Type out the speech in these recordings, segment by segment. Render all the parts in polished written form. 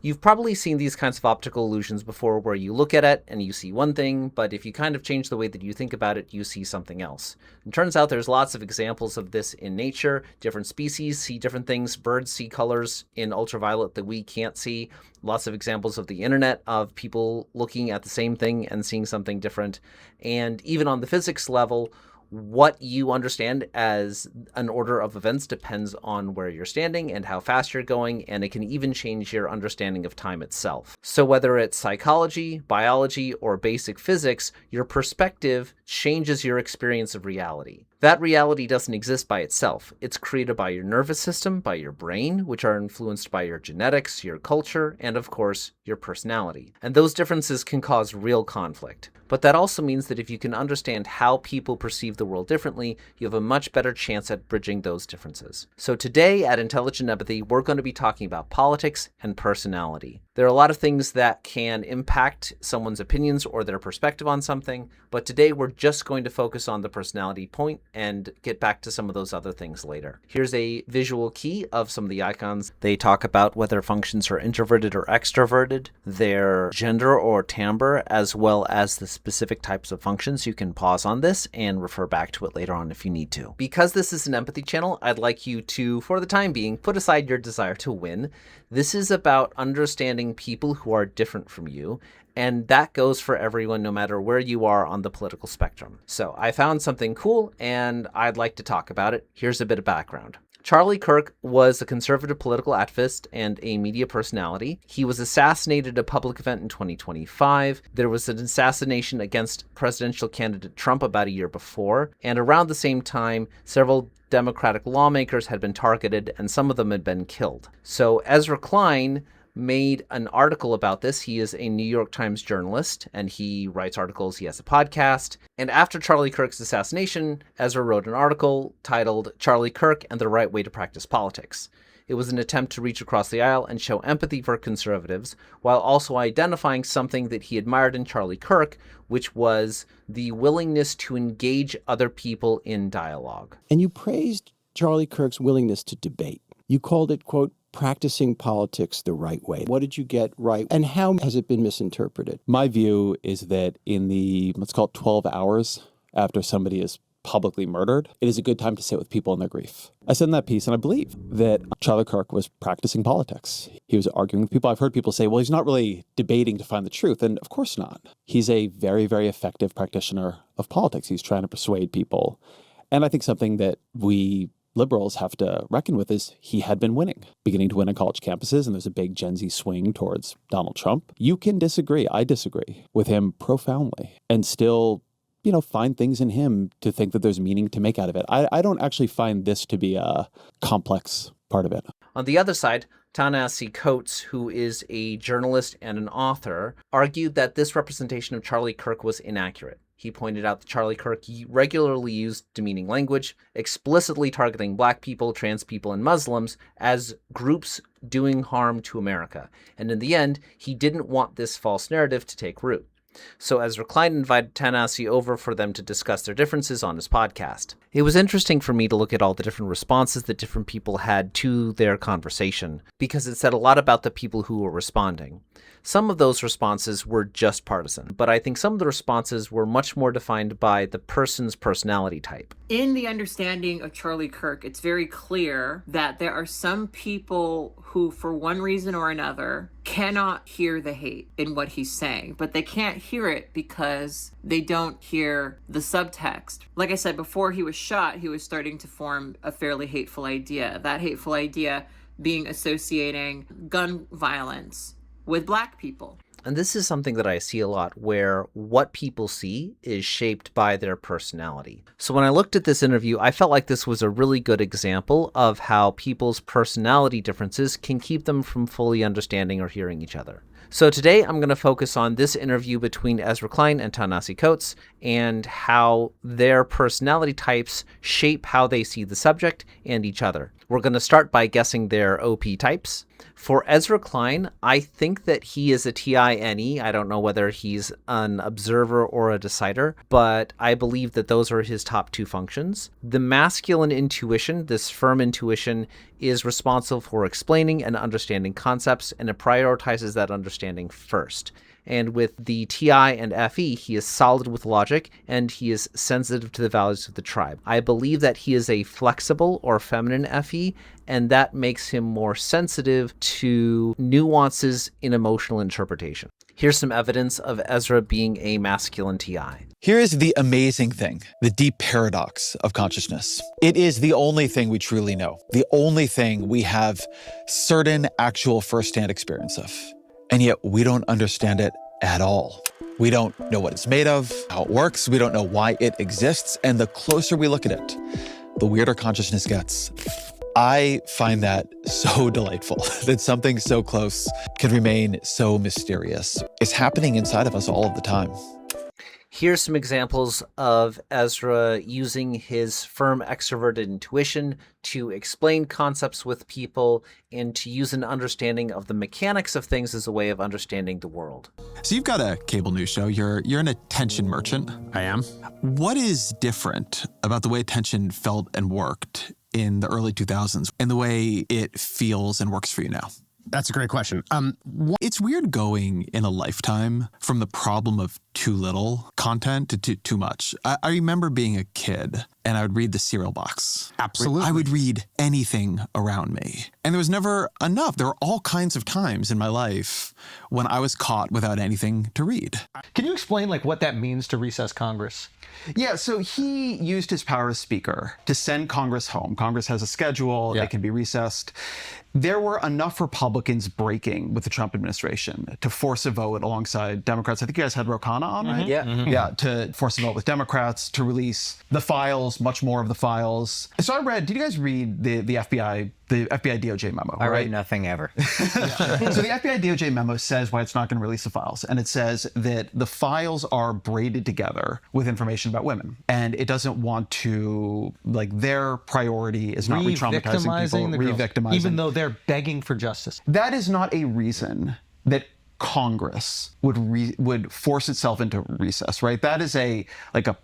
You've probably seen these kinds of optical illusions before where you look at it and you see one thing, but if you kind of change the way that you think about it, you see something else. It turns out there's lots of examples of this in nature. Different species see different things. Birds see colors in ultraviolet that we can't see. Lots of examples of the internet of people looking at the same thing and seeing something different. And even on the physics level, what you understand as an order of events depends on where you're standing and how fast you're going, and it can even change your understanding of time itself. So whether it's psychology, biology, or basic physics, your perspective changes your experience of reality. That reality doesn't exist by itself. It's created by your nervous system, by your brain, which are influenced by your genetics, your culture, and of course, your personality. And those differences can cause real conflict. But that also means that if you can understand how people perceive the world differently, you have a much better chance at bridging those differences. So today at Intelligent Empathy, we're going to be talking about politics and personality. There are a lot of things that can impact someone's opinions or their perspective on something, but today we're just going to focus on the personality point and get back to some of those other things later. Here's a visual key of some of the icons. They talk about whether functions are introverted or extroverted, their gender or timbre, as well as the specific types of functions. You can pause on this and refer back to it later on if you need to. Because this is an empathy channel, I'd like you to, for the time being, put aside your desire to win. This is about understanding people who are different from you, and that goes for everyone no matter where you are on the political spectrum. So I found something cool and I'd like to talk about it. Here's a bit of background. Charlie Kirk was a conservative political activist and a media personality. He was assassinated at a public event in 2025. There was an assassination against presidential candidate Trump about a year before. And around the same time, several Democratic lawmakers had been targeted and some of them had been killed. So Ezra Klein made an article about this. He is a New York Times journalist and he writes articles. He has a podcast. And after Charlie Kirk's assassination, Ezra wrote an article titled Charlie Kirk and the Right Way to Practice Politics. It was an attempt to reach across the aisle and show empathy for conservatives while also identifying something that he admired in Charlie Kirk, which was the willingness to engage other people in dialogue. And you praised Charlie Kirk's willingness to debate. You called it, quote, practicing politics the right way. What did you get right? And how has it been misinterpreted? My view is that in the, let's call it 12 hours after somebody is publicly murdered, it is a good time to sit with people in their grief. I said in that piece, and I believe that Charlie Kirk was practicing politics. He was arguing with people. I've heard people say, well, he's not really debating to find the truth. And of course not. He's a very, very effective practitioner of politics. He's trying to persuade people. And I think something that we liberals have to reckon with is he had been winning, beginning to win on college campuses, and there's a big Gen Z swing towards Donald Trump. You can disagree, I disagree with him profoundly, and still, find things in him to think that there's meaning to make out of it. I don't actually find this to be a complex part of it. On the other side, Ta Nehesi Coates, who is a journalist and an author, argued that this representation of Charlie Kirk was inaccurate. He pointed out that Charlie Kirk regularly used demeaning language, explicitly targeting Black people, trans people, and Muslims as groups doing harm to America. And in the end, he didn't want this false narrative to take root. So Ezra Klein invited Ta Nehesi over for them to discuss their differences on his podcast. It was interesting for me to look at all the different responses that different people had to their conversation, because it said a lot about the people who were responding. Some of those responses were just partisan, but I think some of the responses were much more defined by the person's personality type. In the understanding of Charlie Kirk, it's very clear that there are some people who, for one reason or another, cannot hear the hate in what he's saying, but they can't hear it because they don't hear the subtext. Like I said, before he was shot, he was starting to form a fairly hateful idea. That hateful idea being associating gun violence with Black people. And this is something that I see a lot, where what people see is shaped by their personality. So when I looked at this interview, I felt like this was a really good example of how people's personality differences can keep them from fully understanding or hearing each other. So today I'm going to focus on this interview between Ezra Klein and Ta Nehesi Coates and how their personality types shape how they see the subject and each other. We're going to start by guessing their OP types. For Ezra Klein, I think that he is a TINE. I don't know whether he's an observer or a decider, but I believe that those are his top two functions. The masculine intuition, this firm intuition, is responsible for explaining and understanding concepts, and it prioritizes that understanding first. And with the TI and FE, he is solid with logic, and he is sensitive to the values of the tribe. I believe that he is a flexible or feminine FE, and that makes him more sensitive to nuances in emotional interpretation. Here's some evidence of Ezra being a masculine TI. Here is the amazing thing, the deep paradox of consciousness. It is the only thing we truly know, the only thing we have certain actual firsthand experience of. And yet we don't understand it at all. We don't know what it's made of, how it works. We don't know why it exists. And the closer we look at it, the weirder consciousness gets. I find that so delightful that something so close can remain so mysterious. It's happening inside of us all of the time. Here's some examples of Ezra using his firm extroverted intuition to explain concepts with people and to use an understanding of the mechanics of things as a way of understanding the world. So you've got a cable news show. You're an attention merchant. I am. What is different about the way attention felt and worked in the early 2000s and the way it feels and works for you now? That's a great question. It's weird going in a lifetime from the problem of too little content to too much. I remember being a kid and I would read the cereal box. Absolutely. I would read anything around me. And there was never enough. There were all kinds of times in my life when I was caught without anything to read. Can you explain what that means to recess Congress? Yeah, so he used his power as speaker to send Congress home. Congress has a schedule, They can be recessed. There were enough Republicans breaking with the Trump administration to force a vote alongside Democrats. I think you guys had Ro Khanna on, right? Yeah. Mm-hmm. Yeah, to force a vote with Democrats to release the files, much more of the files. So did you guys read the FBI DOJ memo? I read nothing ever. So the FBI DOJ memo says why it's not going to release the files. And it says that the files are braided together with information about women. And it doesn't want to, their priority is not re-traumatizing people, re-victimizing. Even though they're begging for justice. That is not a reason that Congress would force itself into recess, right? That is a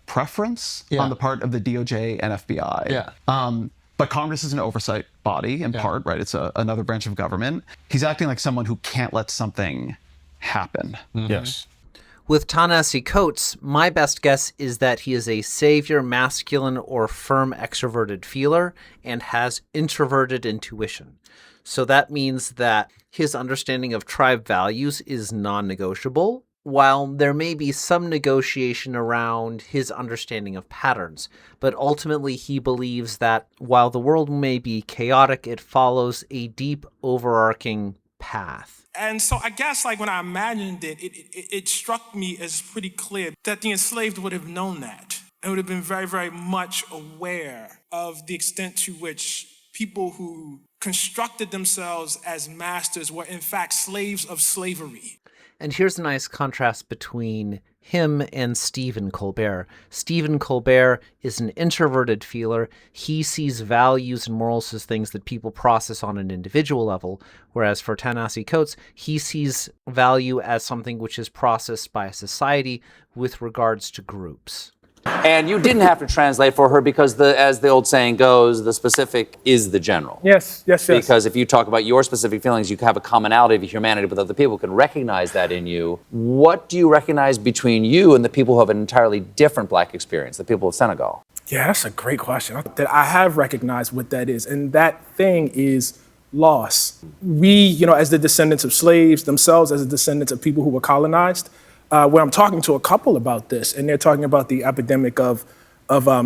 preference on the part of the DOJ and FBI. Yeah. But Congress is an oversight body in part, right? It's another branch of government. He's acting like someone who can't let something happen. Mm-hmm. Yes. With Ta Nehesi Coates, my best guess is that he is a savior, masculine, or firm extroverted feeler and has introverted intuition. So that means that his understanding of tribe values is non-negotiable, while there may be some negotiation around his understanding of patterns. But ultimately, he believes that while the world may be chaotic, it follows a deep, overarching path. And so I guess when I imagined it, it struck me as pretty clear that the enslaved would have known that and would have been very, very much aware of the extent to which people who constructed themselves as masters were in fact slaves of slavery. And here's a nice contrast between him and Stephen Colbert. Stephen Colbert is an introverted feeler. He sees values and morals as things that people process on an individual level, whereas for Ta Nehesi Coates, he sees value as something which is processed by a society with regards to groups. And you didn't have to translate for her because, as the old saying goes, the specific is the general. Yes. Because if you talk about your specific feelings, you have a commonality of humanity with other people, can recognize that in you. What do you recognize between you and the people who have an entirely different Black experience, the people of Senegal? Yeah, that's a great question. That I have recognized what that is. And that thing is loss. We, as the descendants of slaves, themselves as the descendants of people who were colonized, where I'm talking to a couple about this, and they're talking about the epidemic of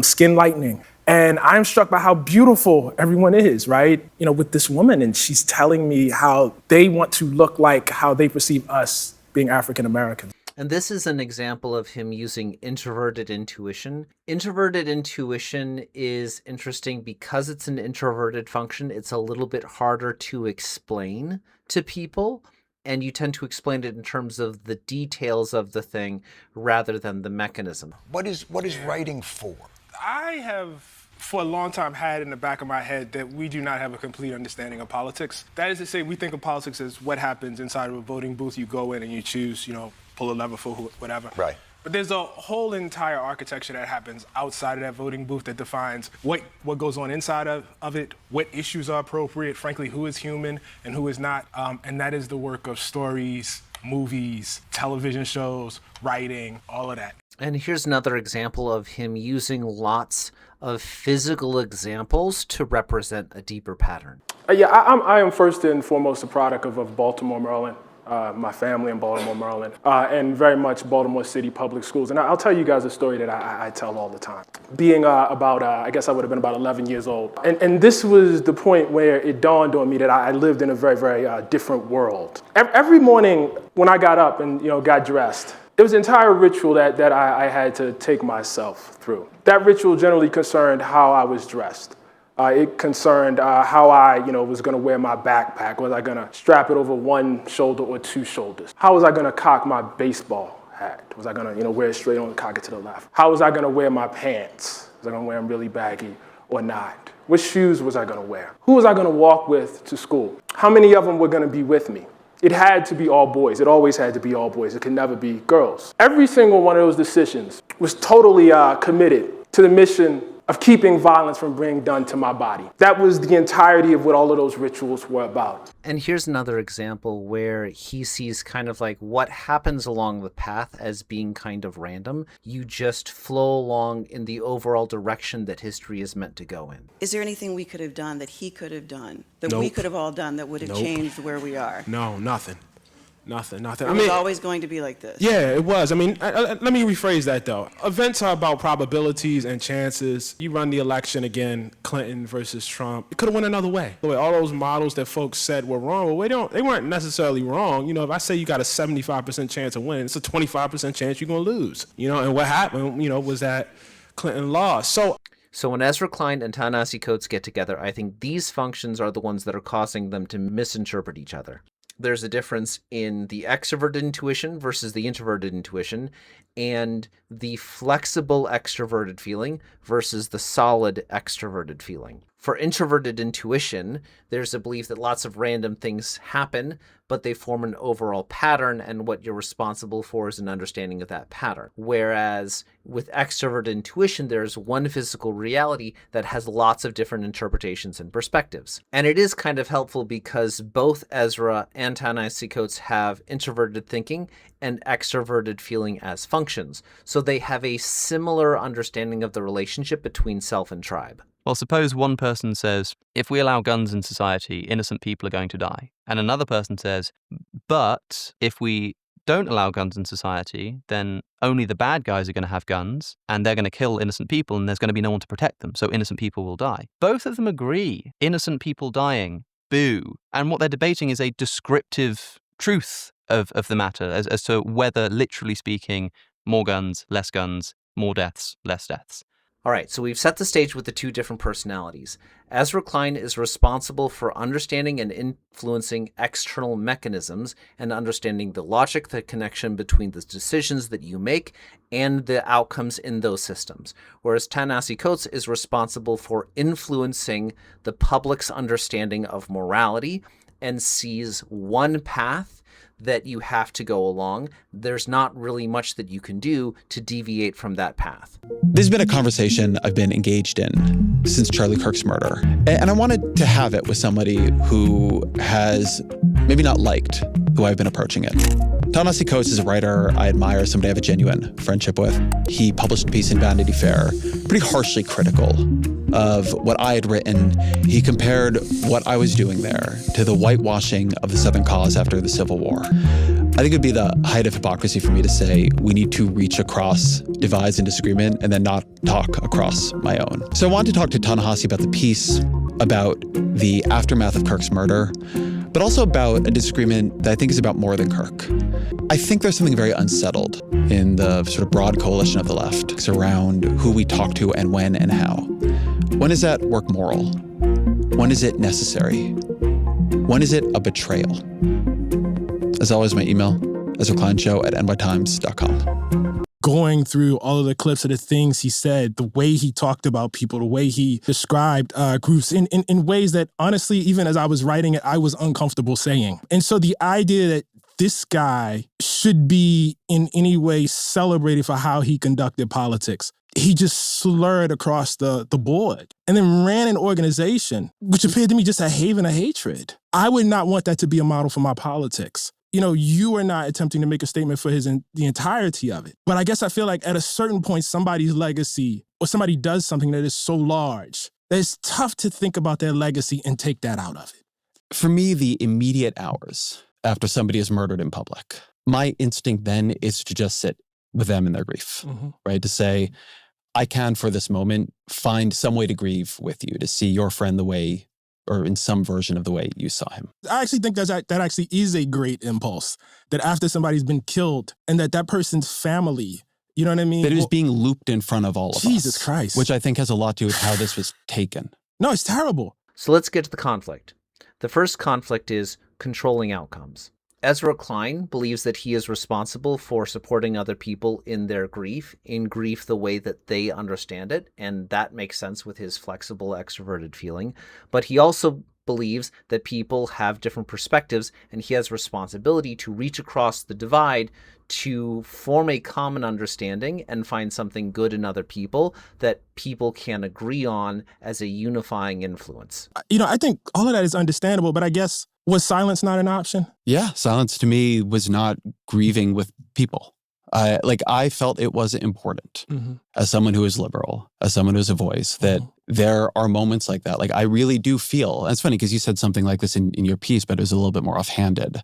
skin lightening. And I'm struck by how beautiful everyone is, right? With this woman, and she's telling me how they want to look like how they perceive us being African Americans. And this is an example of him using introverted intuition. Introverted intuition is interesting because it's an introverted function. It's a little bit harder to explain to people. And you tend to explain it in terms of the details of the thing rather than the mechanism. What is writing for? I have for a long time had in the back of my head that we do not have a complete understanding of politics. That is to say, we think of politics as what happens inside of a voting booth. You go in and you choose, pull a lever for whatever. Right. But there's a whole entire architecture that happens outside of that voting booth that defines what goes on inside of it, what issues are appropriate, frankly, who is human and who is not. And that is the work of stories, movies, television shows, writing, all of that. And here's another example of him using lots of physical examples to represent a deeper pattern. I am first and foremost a product of Baltimore, Maryland. My family in Baltimore, Maryland, and very much Baltimore City public schools. And I'll tell you guys a story that I tell all the time. Being I guess I would have been about 11 years old. And this was the point where it dawned on me that I lived in a very, very different world. Every morning when I got up and got dressed, there was an entire ritual that I had to take myself through. That ritual generally concerned how I was dressed. It concerned how I, was going to wear my backpack. Was I going to strap it over one shoulder or two shoulders? How was I going to cock my baseball hat? Was I going to, wear it straight on and cock it to the left? How was I going to wear my pants? Was I going to wear them really baggy or not? What shoes was I going to wear? Who was I going to walk with to school? How many of them were going to be with me? It had to be all boys. It always had to be all boys. It could never be girls. Every single one of those decisions was totally committed to the mission of keeping violence from being done to my body. That was the entirety of what all of those rituals were about. And here's another example where he sees kind of like what happens along the path as being kind of random. You just flow along in the overall direction that history is meant to go in. Is there anything we could have done that he could have done, that Nope. we could have all done that would have changed where we are? No, nothing. Nothing. It was always going to be like this. Yeah, it was. Let me rephrase that, though. Events are about probabilities and chances. You run the election again, Clinton versus Trump. It could have went another way. All those models that folks said were wrong, well, they weren't necessarily wrong. If I say you got a 75% chance of winning, it's a 25% chance you're going to lose. And what happened, was that Clinton lost. So when Ezra Klein and Ta Nehesi Coates get together, I think these functions are the ones that are causing them to misinterpret each other. There's a difference in the extroverted intuition versus the introverted intuition, and the flexible extroverted feeling versus the solid extroverted feeling. For introverted intuition, there's a belief that lots of random things happen, but they form an overall pattern, and what you're responsible for is an understanding of that pattern. Whereas with extroverted intuition, there's one physical reality that has lots of different interpretations and perspectives. And it is kind of helpful because both Ezra and Ta Nehesi Coates have introverted thinking and extroverted feeling as functions. So they have a similar understanding of the relationship between self and tribe. Well, suppose one person says, if we allow guns in society, innocent people are going to die. And another person says, but if we don't allow guns in society, then only the bad guys are going to have guns and they're going to kill innocent people and there's going to be no one to protect them. So innocent people will die. Both of them agree. Innocent people dying. Boo. And what they're debating is a descriptive truth of the matter as to whether, literally speaking, more guns, more deaths, less deaths. All right, so we've set the stage with the two different personalities. Ezra Klein is responsible for understanding and influencing external mechanisms and understanding the logic, the connection between the decisions that you make and the outcomes in those systems. Whereas Ta Nehesi Coates is responsible for influencing the public's understanding of morality and sees one path that you have to go along. There's not really much that you can do to deviate from that path. This has been a conversation I've been engaged in since Charlie Kirk's murder. And I wanted to have it with somebody who has maybe not liked the way I've been approaching it. Ta Nehesi Coates is a writer I admire, somebody I have a genuine friendship with. He published a piece in Vanity Fair, pretty harshly critical of what I had written. He compared what I was doing there to the whitewashing of the Southern cause after the Civil War. I think it would be the height of hypocrisy for me to say we need to reach across divides and disagreement and then not talk across my own. So I wanted to talk to Ta Nehesi about the piece, about the aftermath of Kirk's murder, but also about a disagreement that I think is about more than Kirk. I think there's something very unsettled in the sort of broad coalition of the left around who we talk to and when and how. When is that work moral? When is it necessary? When is it a betrayal? As always, my email, EzraKleinShow@nytimes.com. going through all of the clips of the things he said, the way he talked about people, the way he described groups in ways that, honestly, even as I was writing it, I was uncomfortable saying. And so the idea that this guy should be in any way celebrated for how he conducted politics, he just slurred across the board and then ran an organization which appeared to me just a haven of hatred. I would not want that to be a model for my politics. You know, you are not attempting to make a statement for the entirety of it. But I guess I feel like at a certain point, somebody's legacy or somebody does something that is so large that it's tough to think about their legacy and take that out of it. For me, the immediate hours after somebody is murdered in public, my instinct then is to just sit with them in their grief, right? To say, I can, for this moment, find some way to grieve with you, to see your friend the way, or in some version of the way you saw him. I actually think that actually is a great impulse, that after somebody's been killed and that person's family, you know what I mean? That it was being looped in front of all of us. Jesus Christ. Which I think has a lot to do with how this was taken. No, it's terrible. So let's get to the conflict. The first conflict is controlling outcomes. Ezra Klein believes that he is responsible for supporting other people in their grief, the way that they understand it, and that makes sense with his flexible, extroverted feeling. But he also believes that people have different perspectives, and he has responsibility to reach across the divide to form a common understanding and find something good in other people that people can agree on as a unifying influence. You know, I think all of that is understandable, but I guess, was silence not an option? Yeah, silence to me was not grieving with people. I felt it was important as someone who is liberal, as someone who is a voice, that there are moments like that. Like, I really do feel, and it's funny because you said something like this in your piece, but it was a little bit more offhanded.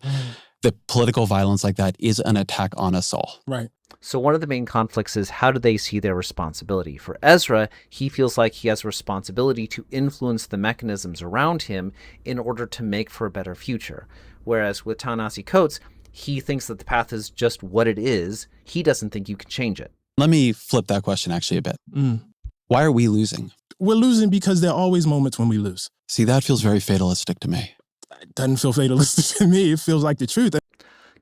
That political violence like that is an attack on us all. Right. So one of the main conflicts is, how do they see their responsibility? For Ezra, he feels like he has a responsibility to influence the mechanisms around him in order to make for a better future. Whereas with Ta Nehesi Coates, he thinks that the path is just what it is. He doesn't think you can change it. Let me flip that question actually a bit. Why are we losing? We're losing because there are always moments when we lose. See, that feels very fatalistic to me. It doesn't feel fatalistic to me. It feels like the truth.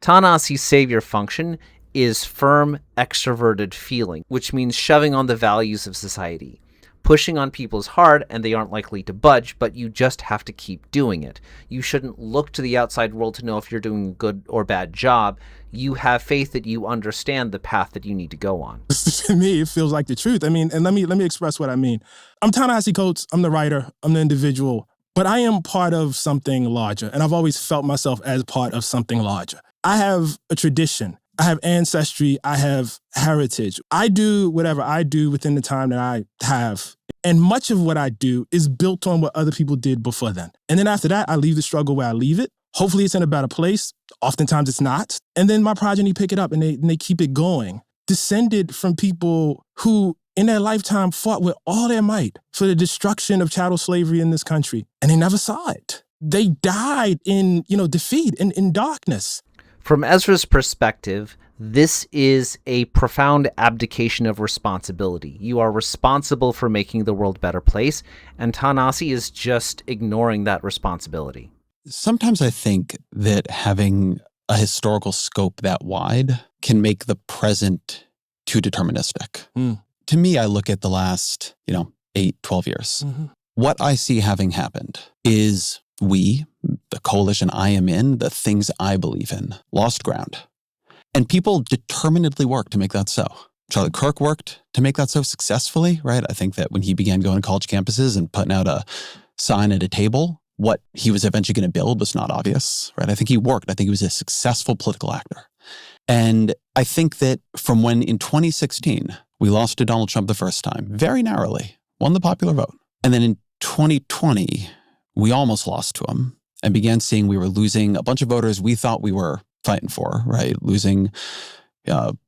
Ta Nehesi's savior function is firm, extroverted feeling, which means shoving on the values of society. Pushing on people is hard, and they aren't likely to budge, but you just have to keep doing it. You shouldn't look to the outside world to know if you're doing a good or bad job. You have faith that you understand the path that you need to go on. To me, it feels like the truth. I mean, and let me express what I mean. I'm Ta Nehesi Coates. I'm the writer. I'm the individual. But I am part of something larger, and I've always felt myself as part of something larger. I have a tradition. I have ancestry. I have heritage. I do whatever I do within the time that I have. And much of what I do is built on what other people did before then. And then after that, I leave the struggle where I leave it. Hopefully it's in a better place. Oftentimes it's not. And then my progeny pick it up and they keep it going. Descended from people who in their lifetime fought with all their might for the destruction of chattel slavery in this country. And they never saw it. They died in, defeat, in darkness. From Ezra's perspective, this is a profound abdication of responsibility. You are responsible for making the world a better place, and Ta Nehesi is just ignoring that responsibility. Sometimes I think that having a historical scope that wide can make the present too deterministic. To me, I look at the last, 8, 12 years. What I see having happened is we, the coalition I am in, the things I believe in, lost ground. And people determinedly worked to make that so. Charlie Kirk worked to make that so successfully, right? I think that when he began going to college campuses and putting out a sign at a table, what he was eventually going to build was not obvious, right? I think he worked. I think he was a successful political actor. And I think that from when in 2016, we lost to Donald Trump the first time, very narrowly, won the popular vote. And then in 2020, we almost lost to him and began seeing we were losing a bunch of voters we thought we were fighting for, right? Losing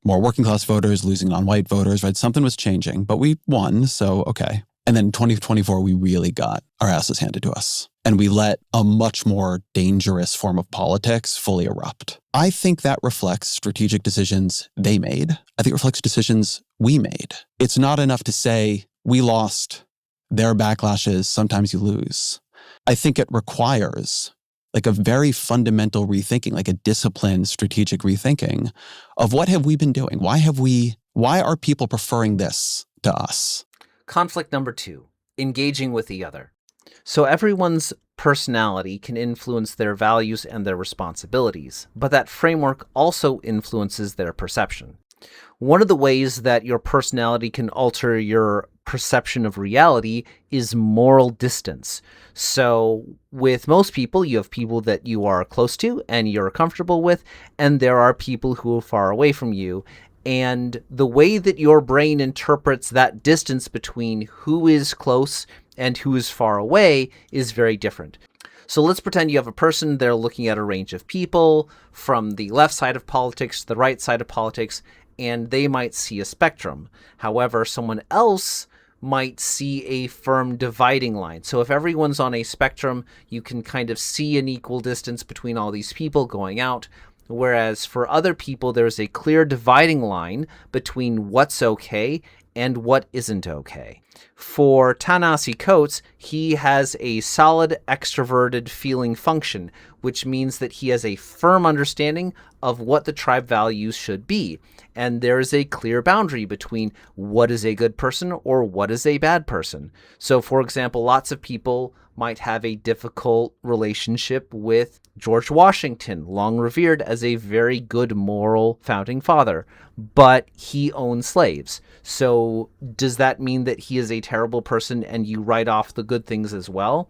more working class voters, losing non-white voters, right? Something was changing, but we won, so okay. And then in 2024, we really got our asses handed to us. And we let a much more dangerous form of politics fully erupt. I think that reflects strategic decisions they made. I think it reflects decisions we made. It's not enough to say, we lost, there are backlashes, sometimes you lose. I think it requires like a very fundamental rethinking, like a disciplined strategic rethinking of what have we been doing? Why have we Why are people preferring this to us? Conflict number 2, engaging with the other. So everyone's personality can influence their values and their responsibilities, but that framework also influences their perception. One of the ways that your personality can alter your perception of reality is moral distance. So with most people, you have people that you are close to and you're comfortable with, and there are people who are far away from you. And the way that your brain interprets that distance between who is close and who is far away is very different. So let's pretend you have a person, they're looking at a range of people from the left side of politics to the right side of politics, and they might see a spectrum. However, someone else might see a firm dividing line. So if everyone's on a spectrum, you can kind of see an equal distance between all these people going out. Whereas for other people, there's a clear dividing line between what's okay and what isn't okay. For Ta Nehesi, he has a solid extroverted feeling function, which means that he has a firm understanding of what the tribe values should be. And there is a clear boundary between what is a good person or what is a bad person. So, for example, lots of people might have a difficult relationship with George Washington, long revered as a very good moral founding father, but he owned slaves. So does that mean that he is a terrible person and you write off the good things as well?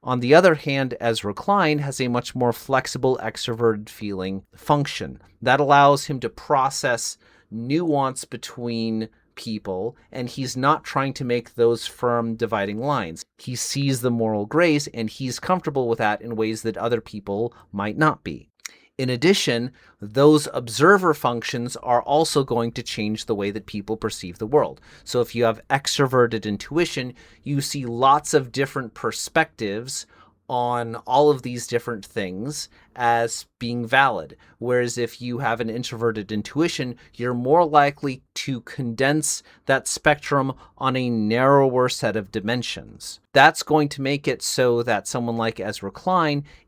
On the other hand, Ezra has a much more flexible extroverted feeling function that allows him to process nuance between people, and he's not trying to make those firm dividing lines. He sees the moral grays, and he's comfortable with that in ways that other people might not be. In addition, those observer functions are also going to change the way that people perceive the world. So if you have extroverted intuition, you see lots of different perspectives on all of these different things as being valid. Whereas if you have an introverted intuition, you're more likely to condense that spectrum on a narrower set of dimensions. That's going to make it so that someone like Ezra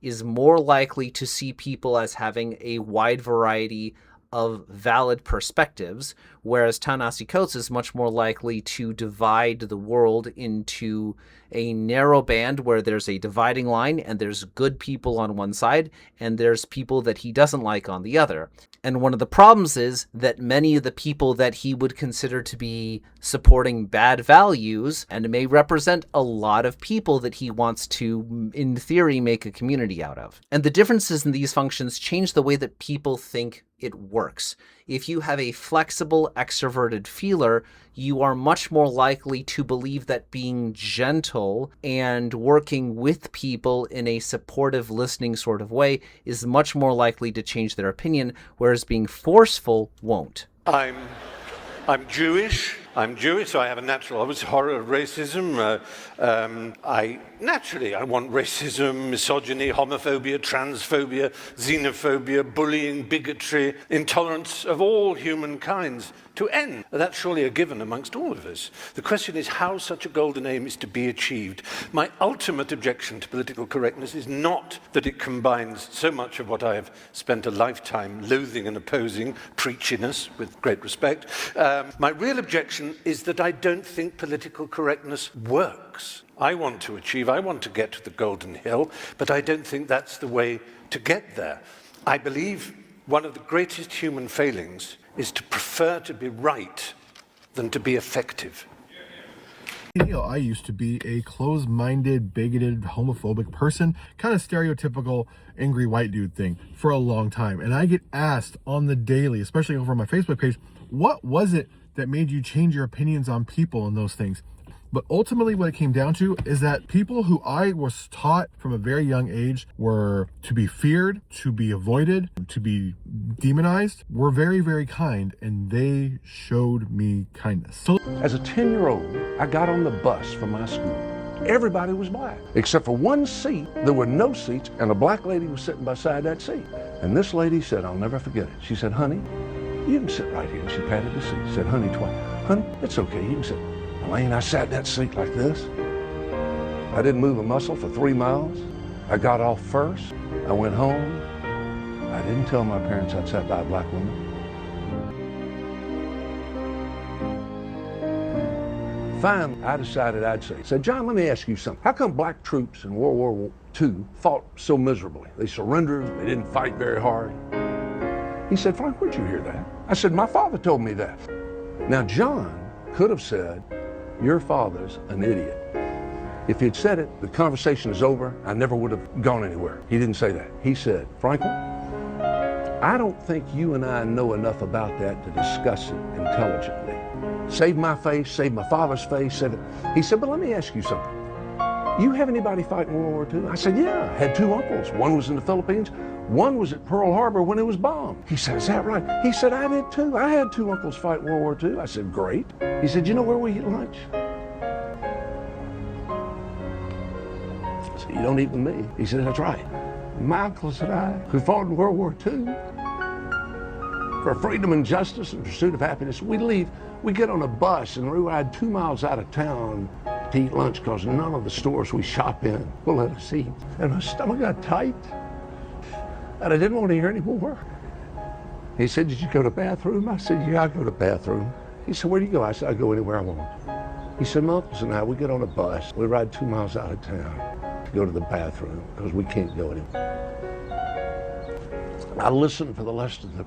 is more likely to see people as having a wide variety of valid perspectives, whereas Ta Nehesi is much more likely to divide the world into a narrow band where there's a dividing line and there's good people on one side and there's people that he doesn't like on the other. And one of the problems is that many of the people that he would consider to be supporting bad values and may represent a lot of people that he wants to, in theory, make a community out of. And the differences in these functions change the way that people think it works. If you have a flexible, extroverted feeler, you are much more likely to believe that being gentle and working with people in a supportive, listening sort of way is much more likely to change their opinion, whereas being forceful won't. I'm Jewish. So I have a natural, obviously, horror of racism. I want racism, misogyny, homophobia, transphobia, xenophobia, bullying, bigotry, intolerance of all humankinds to end. That's surely a given amongst all of us. The question is how such a golden aim is to be achieved. My ultimate objection to political correctness is not that it combines so much of what I have spent a lifetime loathing and opposing, preachiness, with great respect. My real objection is that I don't think political correctness works. I want to get to the Golden Hill, but I don't think that's the way to get there. I believe one of the greatest human failings is to prefer to be right than to be effective. I used to be a closed-minded, bigoted, homophobic person, kind of stereotypical angry white dude thing for a long time. And I get asked on the daily, especially over my Facebook page, what was it that made you change your opinions on people and those things? But ultimately what it came down to is that people who I was taught from a very young age were to be feared, to be avoided, to be demonized, were very, very kind, and they showed me kindness. So as a 10-year-old, I got on the bus from my school. Everybody was black, except for one seat. There were no seats, and a black lady was sitting beside that seat. And this lady said, I'll never forget it. She said, honey, you can sit right here. And she patted the seat. Said, honey, twice. Honey, it's okay, you can sit. Elaine, I sat in that seat like this. I didn't move a muscle for 3 miles. I got off first. I went home. I didn't tell my parents I'd sat by a black woman. Finally, I decided I'd say, I said, John, let me ask you something. How come black troops in World War II fought so miserably? They surrendered, they didn't fight very hard. He said, Frank, where'd you hear that? I said, my father told me that. Now, John could have said, your father's an idiot. If he'd said it, the conversation is over. I never would have gone anywhere. He didn't say that. He said, Franklin, I don't think you and I know enough about that to discuss it intelligently. Save my face, save my father's face, save it. He said, but let me ask you something. You have anybody fight in World War II? I said, yeah, I had two uncles. One was in the Philippines, one was at Pearl Harbor when it was bombed. He said, is that right? He said, I did too. I had two uncles fight in World War II. I said, great. He said, you know where we eat lunch? I said, you don't eat with me. He said, that's right. My uncles and I, who fought in World War II for freedom and justice and pursuit of happiness, we leave. We get on a bus and we ride 2 miles out of town to eat lunch because none of the stores we shop in will let us eat. And my stomach got tight and I didn't want to hear any more. He said, did you go to the bathroom? I said, yeah, I go to the bathroom. He said, where do you go? I said, I go anywhere I want. He said, my uncles and I, we get on a bus. We ride 2 miles out of town to go to the bathroom because we can't go anywhere. I listened for the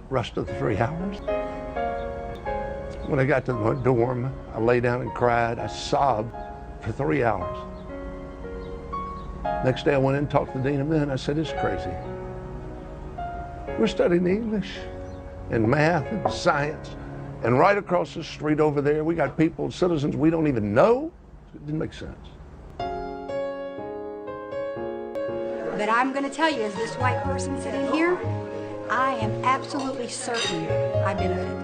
rest of the 3 hours. When I got to my dorm, I lay down and cried. I sobbed for 3 hours. Next day I went in and talked to the dean of men. I said, it's crazy. We're studying English and math and science. And right across the street over there, we got people, citizens we don't even know. It didn't make sense. But I'm going to tell you, as this white person sitting here, I am absolutely certain I benefit.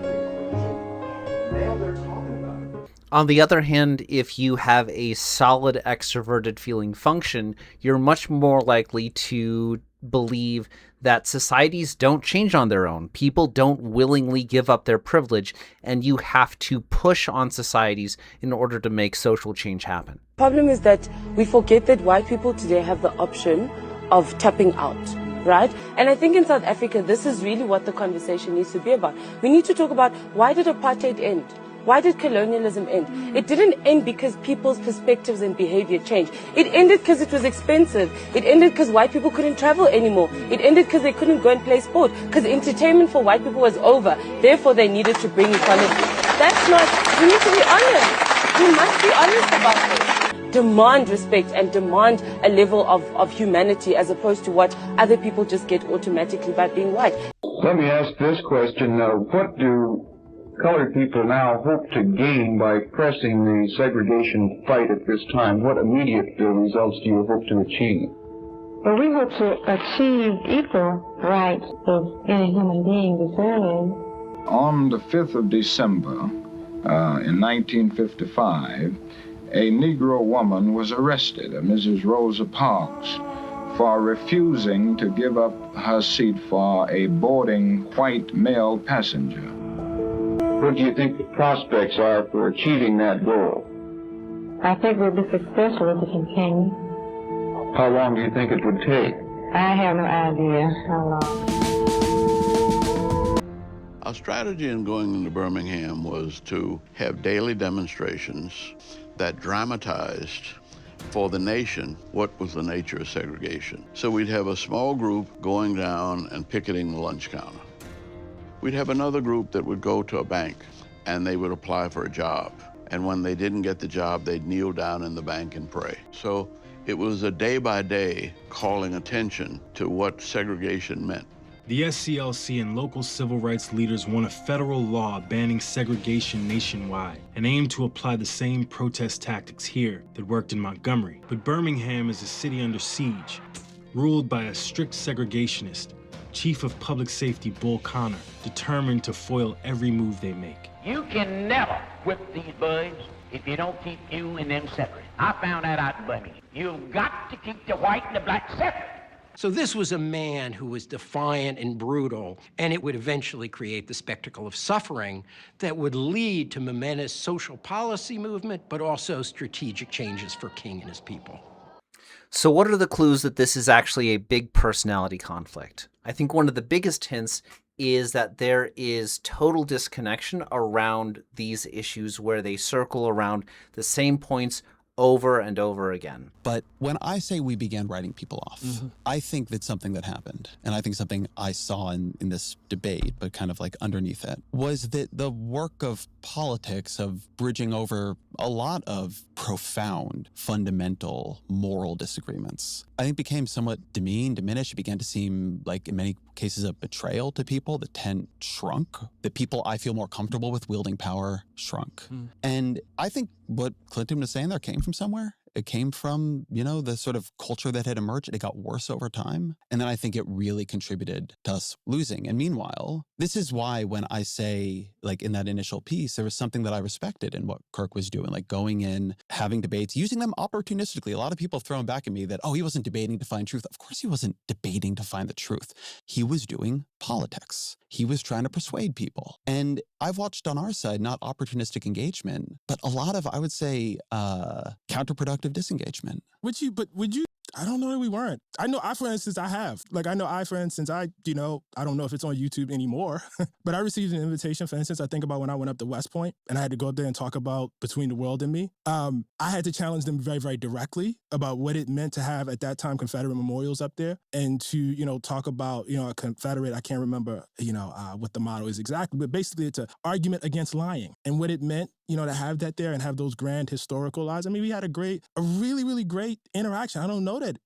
On the other hand, if you have a solid extroverted feeling function, you're much more likely to believe that societies don't change on their own. People don't willingly give up their privilege, and you have to push on societies in order to make social change happen. Problem is that we forget that white people today have the option of tapping out, right? And I think in South Africa, this is really what the conversation needs to be about. We need to talk about, why did apartheid end? Why did colonialism end? It didn't end because people's perspectives and behavior changed. It ended because it was expensive. It ended because white people couldn't travel anymore. It ended because they couldn't go and play sport, because entertainment for white people was over. Therefore, they needed to bring equality. That's not, we need to be honest. We must be honest about this. Demand respect and demand a level of humanity as opposed to what other people just get automatically by being white. Let me ask this question. What do colored people now hope to gain by pressing the segregation fight at this time? What immediate results do you hope to achieve? Well, we hope to achieve equal rights of any human being deserving. On the 5th of December in 1955, a Negro woman was arrested, Mrs. Rosa Parks, for refusing to give up her seat for a boarding white male passenger. What do you think the prospects are for achieving that goal? I think we'll be successful if we continue. How long do you think it would take? I have no idea how long. Our strategy in going into Birmingham was to have daily demonstrations that dramatized for the nation what was the nature of segregation. So we'd have a small group going down and picketing the lunch counter. We'd have another group that would go to a bank and they would apply for a job. And when they didn't get the job, they'd kneel down in the bank and pray. So it was a day-by-day calling attention to what segregation meant. The SCLC and local civil rights leaders won a federal law banning segregation nationwide and aimed to apply the same protest tactics here that worked in Montgomery. But Birmingham is a city under siege, ruled by a strict segregationist, Chief of Public Safety Bull Connor, determined to foil every move they make. You can never whip these boys if you don't keep you and them separate. I found that out in Birmingham. You've got to keep the white and the black separate. So this was a man who was defiant and brutal, and it would eventually create the spectacle of suffering that would lead to momentous social policy movement, but also strategic changes for King and his people. So what are the clues that this is actually a big personality conflict? I think one of the biggest hints is that there is total disconnection around these issues where they circle around the same points over and over again. But when I say we began writing people off, I think that's something that happened. And I think something I saw in this debate, but kind of like underneath it, was that the work of politics, of bridging over a lot of profound, fundamental moral disagreements, I think became somewhat demeaned, diminished. It began to seem like, in many cases, a betrayal to people. The tent shrunk. The people I feel more comfortable with wielding power shrunk. And I think what Clinton was saying there came from somewhere. It came from, the sort of culture that had emerged. It got worse over time. And then I think it really contributed to us losing. And meanwhile, this is why when I say, like in that initial piece, there was something that I respected in what Kirk was doing, like going in, having debates, using them opportunistically. A lot of people have thrown back at me that, he wasn't debating to find truth. Of course he wasn't debating to find the truth. He was doing politics. He was trying to persuade people. And I've watched on our side, not opportunistic engagement, but a lot of, I would say, counterproductive disengagement. Would you? I don't know that we weren't. I know for instance, I don't know if it's on YouTube anymore, but I received an invitation, for instance, I think about when I went up to West Point and I had to go up there and talk about Between the World and Me. I had to challenge them very, very directly about what it meant to have, at that time, Confederate memorials up there and to, talk about, a Confederate, I can't remember, what the motto is exactly, but basically it's an argument against lying and what it meant, to have that there and have those grand historical lies. I mean, we had a really, really great interaction. I don't know that,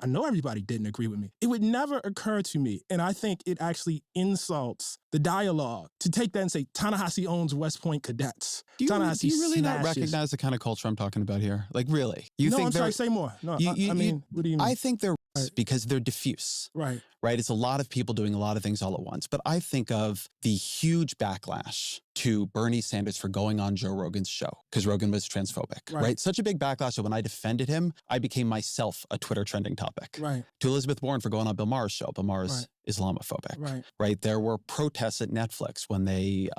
I know everybody didn't agree with me. It would never occur to me, and I think it actually insults the dialogue to take that and say, Ta Nehesi owns West Point cadets. Do you really not recognize the kind of culture I'm talking about here? Like, really? I'm sorry, say more. No, what do you mean? I think they're because they're diffuse. Right. Right? It's a lot of people doing a lot of things all at once. But I think of the huge backlash to Bernie Sanders for going on Joe Rogan's show because Rogan was transphobic, right? Such a big backlash that when I defended him, I became myself a Twitter trending topic. Right. To Elizabeth Warren for going on Bill Maher's show. Bill Maher's Islamophobic, right? There were protests at Netflix when they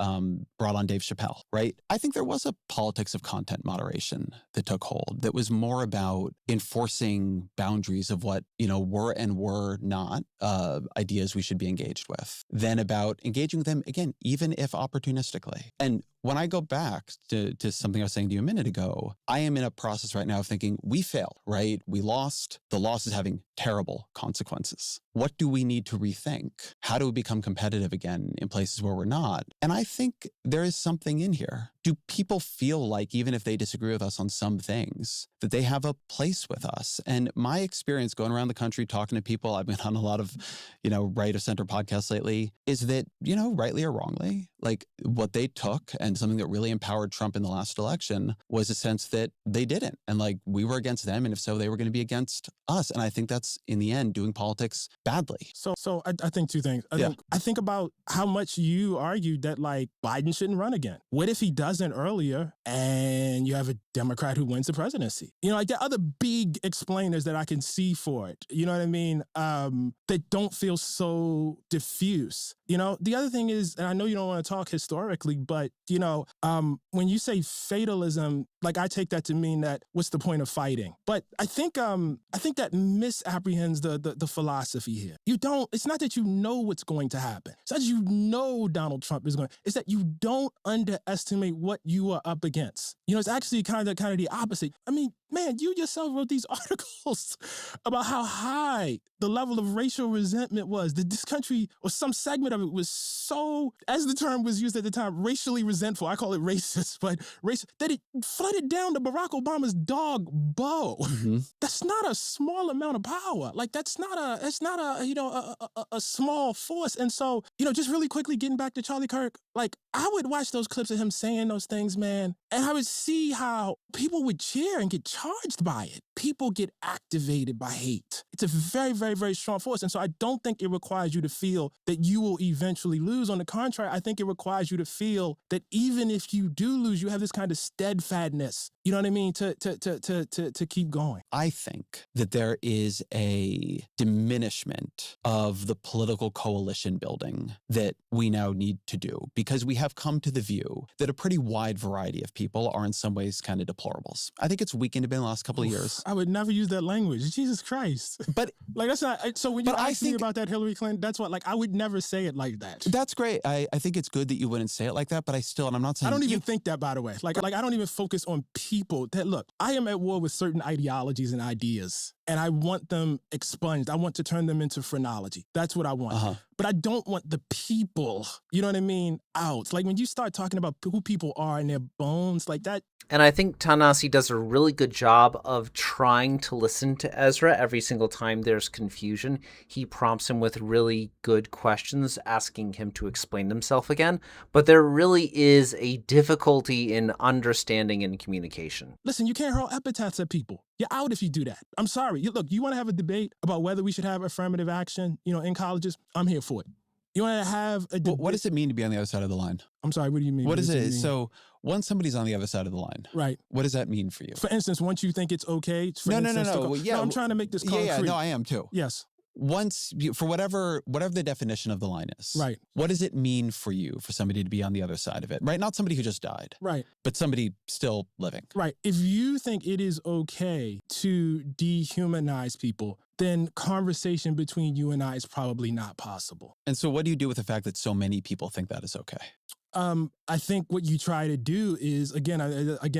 brought on Dave Chappelle, right? I think there was a politics of content moderation that took hold that was more about enforcing boundaries of what, were and were not ideas we should be engaged with than about engaging with them, again, even if opportunistically. And when I go back to something I was saying to you a minute ago, I am in a process right now of thinking we failed, right? We lost. The loss is having terrible consequences. What do we need to rethink? How do we become competitive again in places where we're not? And I think there is something in here. Do people feel like, even if they disagree with us on some things, that they have a place with us? And my experience going around the country, talking to people, I've been on a lot of, right of center podcasts lately, is that, rightly or wrongly, like what they took and something that really empowered Trump in the last election was a sense that they didn't. And like we were against them. And if so, they were going to be against us. And I think that's, in the end, doing politics badly. So I think two things. I think about how much you argued that like Biden shouldn't run again. What if he doesn't earlier and you have a Democrat who wins the presidency? Like there are other big explainers that I can see for it. You know what I mean? That don't feel so diffuse. The other thing is, and I know you don't want to talk historically, but when you say fatalism, like I take that to mean that what's the point of fighting? But I think that misapprehends the philosophy here. It's not that you know what's going to happen. It's not that you know Donald Trump is going. It's that you don't underestimate what you are up against. It's actually kind of the opposite. I mean, man, you yourself wrote these articles about how high the level of racial resentment was. That this country, or some segment of it, was so, as the term was used at the time, racially resentful. I call it racist, but racist, that it flooded down to Barack Obama's dog, Bo. Mm-hmm. That's not a small amount of power. Like that's not a small force. And so, just really quickly getting back to Charlie Kirk, like I would watch those clips of him saying those things, man, and I would see how people would cheer and get charged by it. People get activated by hate. It's a very, very, very strong force. And so I don't think it requires you to feel that you will eventually lose. On the contrary, I think it requires you to feel that even if you do lose, you have this kind of steadfastness You know what I mean? To keep going. I think that there is a diminishment of the political coalition building that we now need to do, because we have come to the view that a pretty wide variety of people are in some ways kind of deplorables. I think it's weakened a bit in the last couple of years. I would never use that language. Jesus Christ. But like, that's not, so when you ask me about that Hillary Clinton, that's what, like, I would never say it like that. That's great. I think it's good that you wouldn't say it like that, but and I'm not saying I don't even think that, by the way. Like I don't even focus on people that, look, I am at war with certain ideologies and ideas, and I want them expunged. I want to turn them into phrenology. That's what I want. But I don't want the people, you know what I mean, out. Like when you start talking about who people are and their bones, like that. And I think Ta Nehesi does a really good job of trying to listen to Ezra every single time there's confusion. He prompts him with really good questions, asking him to explain himself again. But there really is a difficulty in understanding and communication. Listen, you can't hurl epithets at people. You're out if you do that. I'm sorry. Look, you want to have a debate about whether we should have affirmative action, in colleges? I'm here for it. You want to have a debate? What does it mean to be on the other side of the line? I'm sorry, what do you mean? What is it? So once somebody's on the other side of the line, right? What does that mean for you? For instance, once you think it's okay. No. I'm trying to make this concrete. Yeah, no, I am too. Yes. Once for whatever the definition of the line is, right? What does it mean for you for somebody to be on the other side of it, right? Not somebody who just died, right? But somebody still living, right? If you think it is okay to dehumanize people, then conversation between you and I is probably not possible. And so, what do you do with the fact that so many people think that is okay? I think what you try to do is, again,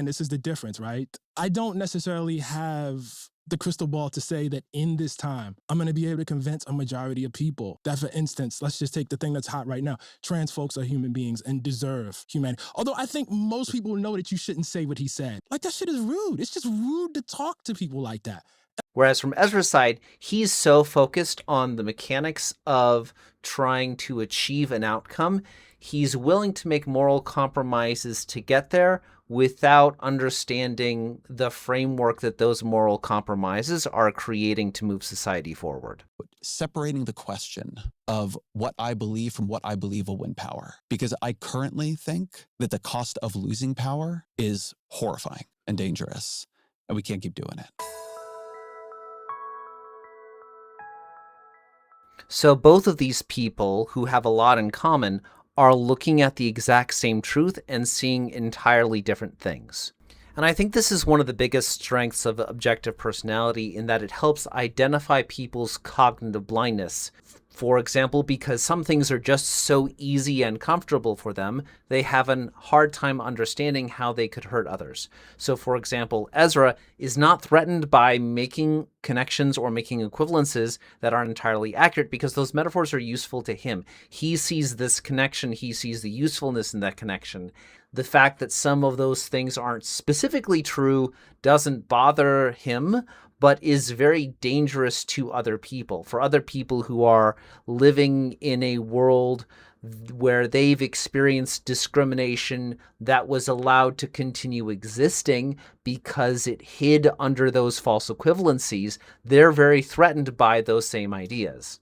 this is the difference, right? I don't necessarily have the crystal ball to say that in this time, I'm going to be able to convince a majority of people that, for instance, let's just take the thing that's hot right now. Trans folks are human beings and deserve humanity. Although I think most people know that you shouldn't say what he said. Like, that shit is rude. It's just rude to talk to people like that. Whereas from Ezra's side, he's so focused on the mechanics of trying to achieve an outcome, he's willing to make moral compromises to get there without understanding the framework that those moral compromises are creating to move society forward. Separating the question of what I believe from what I believe will win power. Because I currently think that the cost of losing power is horrifying and dangerous, and we can't keep doing it. So both of these people, who have a lot in common, are looking at the exact same truth and seeing entirely different things. And I think this is one of the biggest strengths of objective personality, in that it helps identify people's cognitive blindness. For example, because some things are just so easy and comfortable for them, they have a hard time understanding how they could hurt others. So, for example, Ezra is not threatened by making connections or making equivalences that aren't entirely accurate, because those metaphors are useful to him. He sees this connection, he sees the usefulness in that connection. The fact that some of those things aren't specifically true doesn't bother him, but is very dangerous to other people. For other people who are living in a world where they've experienced discrimination that was allowed to continue existing because it hid under those false equivalencies, they're very threatened by those same ideas.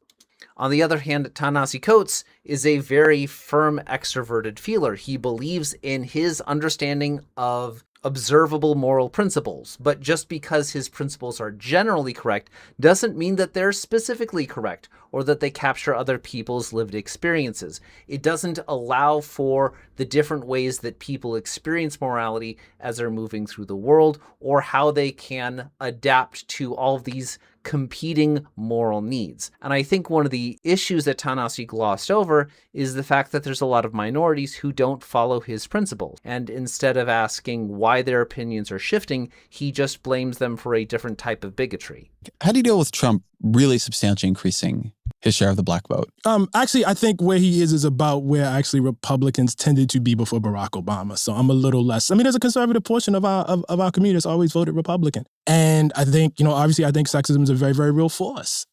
On the other hand, Ta Nehesi Coates is a very firm extroverted feeler. He believes in his understanding of observable moral principles, but just because his principles are generally correct doesn't mean that they're specifically correct or that they capture other people's lived experiences. It doesn't allow for the different ways that people experience morality as they're moving through the world, or how they can adapt to all of these competing moral needs. And I think one of the issues that Ta Nehesi glossed over is the fact that there's a lot of minorities who don't follow his principles. And instead of asking why their opinions are shifting, he just blames them for a different type of bigotry. How do you deal with Trump really substantially increasing his share of the black vote? Actually, I think where he is about where actually Republicans tended to be before Barack Obama. So I'm a little less. I mean, there's a conservative portion of our community that's always voted Republican. And I think, obviously, I think sexism is a very, very real force.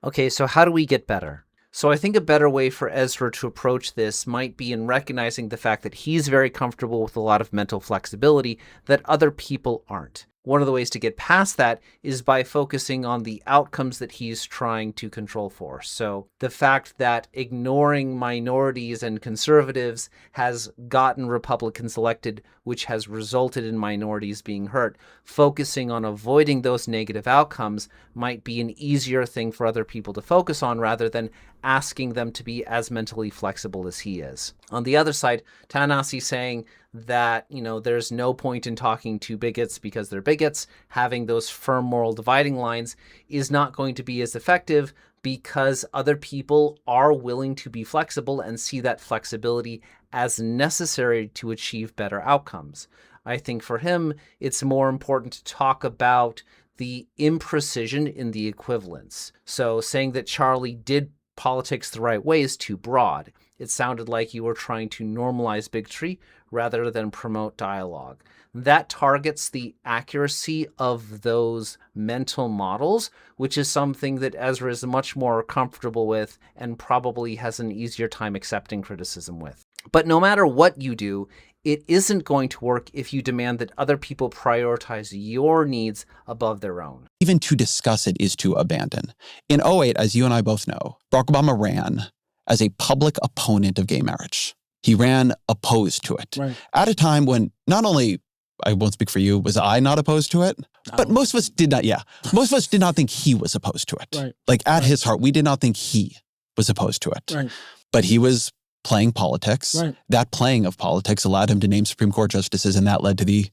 Okay, so how do we get better? So I think a better way for Ezra to approach this might be in recognizing the fact that he's very comfortable with a lot of mental flexibility that other people aren't. One of the ways to get past that is by focusing on the outcomes that he's trying to control for. So the fact that ignoring minorities and conservatives has gotten Republicans elected, which has resulted in minorities being hurt, focusing on avoiding those negative outcomes might be an easier thing for other people to focus on rather than asking them to be as mentally flexible as he is. On the other side, Ta Nehesi saying that, there's no point in talking to bigots because they're bigots. Having those firm moral dividing lines is not going to be as effective because other people are willing to be flexible and see that flexibility as necessary to achieve better outcomes. I think for him, it's more important to talk about the imprecision in the equivalence. So saying that Charlie did politics the right way is too broad. It sounded like you were trying to normalize bigotry rather than promote dialogue. That targets the accuracy of those mental models, which is something that Ezra is much more comfortable with and probably has an easier time accepting criticism with. But no matter what you do, it isn't going to work if you demand that other people prioritize your needs above their own. Even to discuss it is to abandon. In 2008, as you and I both know, Barack Obama ran as a public opponent of gay marriage. He ran opposed to it. Right. At a time when not only, I won't speak for you, was I not opposed to it, but most of us did not, most of us did not think he was opposed to it. Right. Like at his heart, we did not think he was opposed to it. Right. But he was playing politics. Right. That playing of politics allowed him to name Supreme Court justices, and that led to the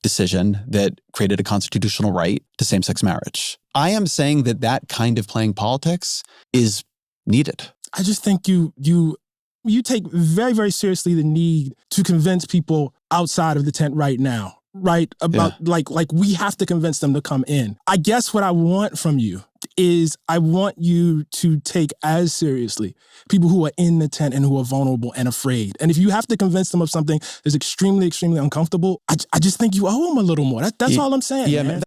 decision that created a constitutional right to same-sex marriage. I am saying that that kind of playing politics is needed. I just think you take very, very seriously the need to convince people outside of the tent right now, right? About like we have to convince them to come in. I guess what I want from you is I want you to take as seriously people who are in the tent and who are vulnerable and afraid. And if you have to convince them of something that's extremely, extremely uncomfortable, I just think you owe them a little more. That's all I'm saying. Yeah, man.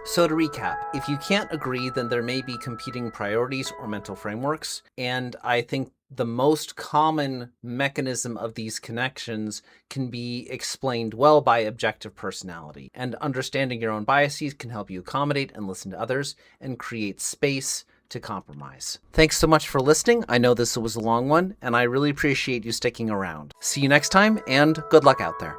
So to recap, if you can't agree, then there may be competing priorities or mental frameworks. And I think the most common mechanism of these connections can be explained well by objective personality. And understanding your own biases can help you accommodate and listen to others and create space to compromise. Thanks so much for listening. I know this was a long one, and I really appreciate you sticking around. See you next time, and good luck out there.